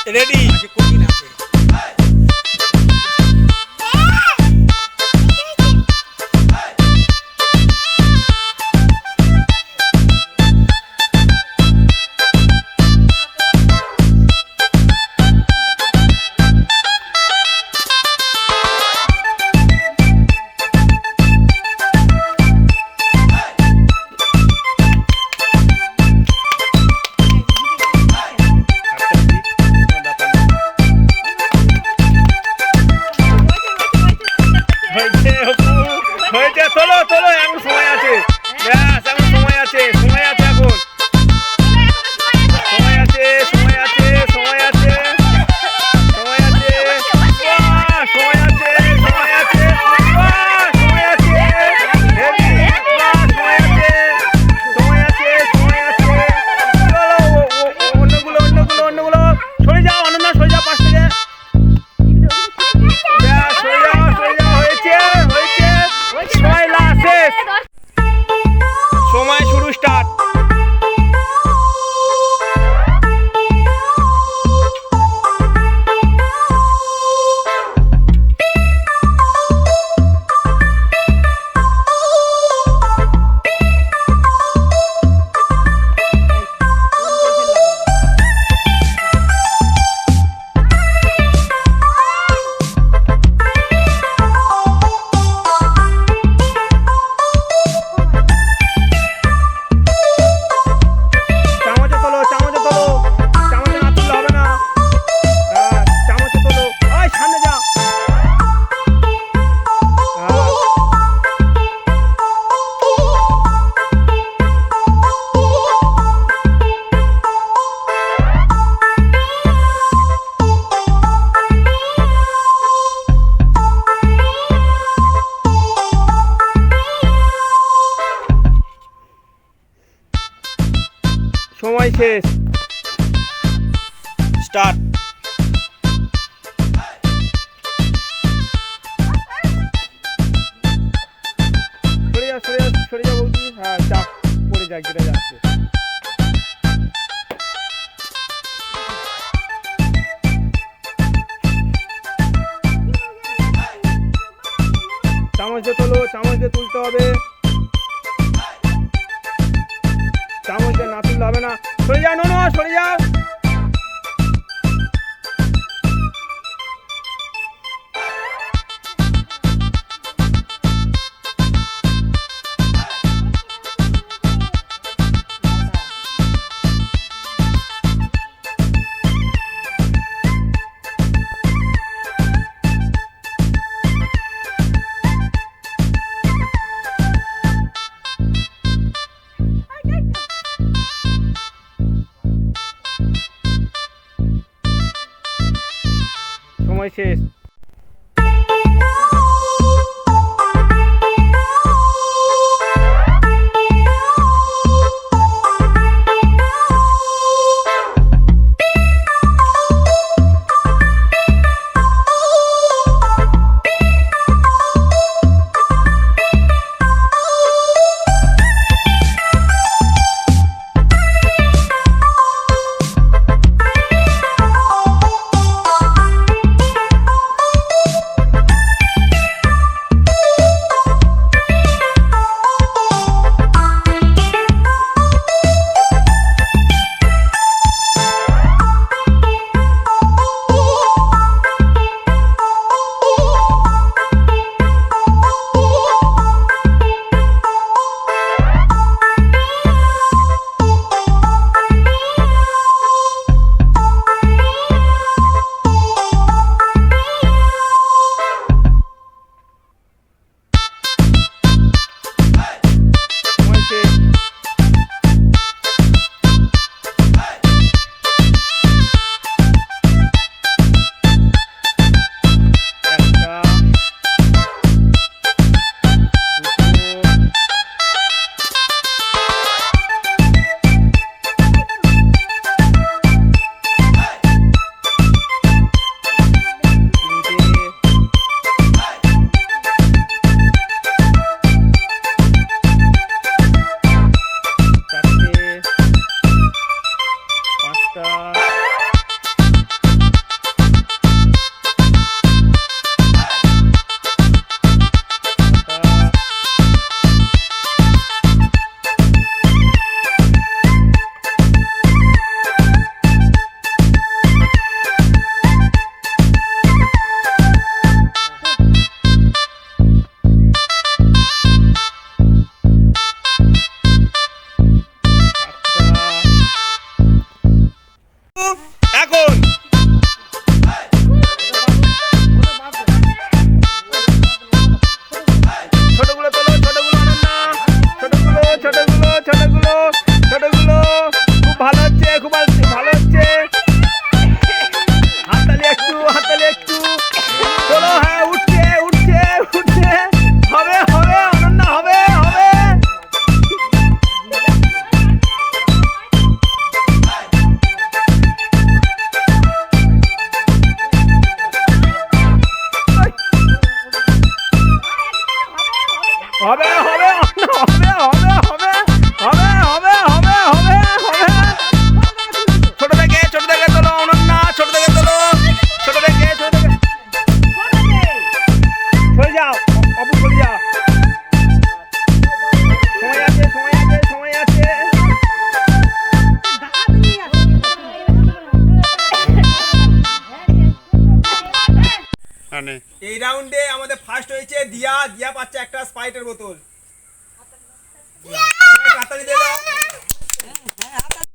Ready. হয়েছে, তোলো তোলো, এখন সময় আছে। ব্যাস, এখন সময় আছে, সময় আছে, এখন সময় আছে, সময় আছে, সময় আছে, সময় আছে, সময় আছে, সময় আছে, সময় আছে, সময় আছে, সময় আছে, সময় আছে। চলো অন্যগুলো অন্যগুলো অন্যগুলো সরে যাও, অনন্যা সরে যাও পাশ থেকে। ব্যাস, সরে যাও, সরে যাও, হয়েছে হয়েছে। সময় শেষ, সময় শুরু, স্টার্ট। সময় শেষ, স্টার্ট। সরে যা, সরে যা, সরে যা বলছি। হ্যাঁ, চাপ পড়ে যাক, যেটা যাচ্ছে। চামচ দিয়ে তোলো, চামচ দিয়ে তুলতে হবে, চামচ দিয়ে না তুললে হবে না। সরে যাও, নো নো, সরে যাও। সময় শেষ। এখন ছোটগুলো তোলো, ছোটগুলো অনন্যা, ছোটগুলো ছোটগুলো ছোটগুলো ছোটগুলো। খুব ভালো হচ্ছে, খুব ভালো হচ্ছে। হাততালি একটু, হাততালি একটু তোলো। হ্যাঁ, উঠছে উঠছে উঠছে। হবে হবে অনন্যা, হবে হবে। হবে হবে হবে হবে হবে হবে হবে হবে হবে হবে। ছোট থেকে তোলো অনন্যা, ছোট থেকে তোলো, ছোট থেকে সরে যাও অপু, সরে যাও। সময় আছে সময় আছে সময় আছে। এই রাউন্ডে আমাদের ফার্স্ট হয়েছে দিয়া। দিয়া পাচ্ছে একটা স্প্রাইটের বোতল। হাততালি দিয়ে দাও।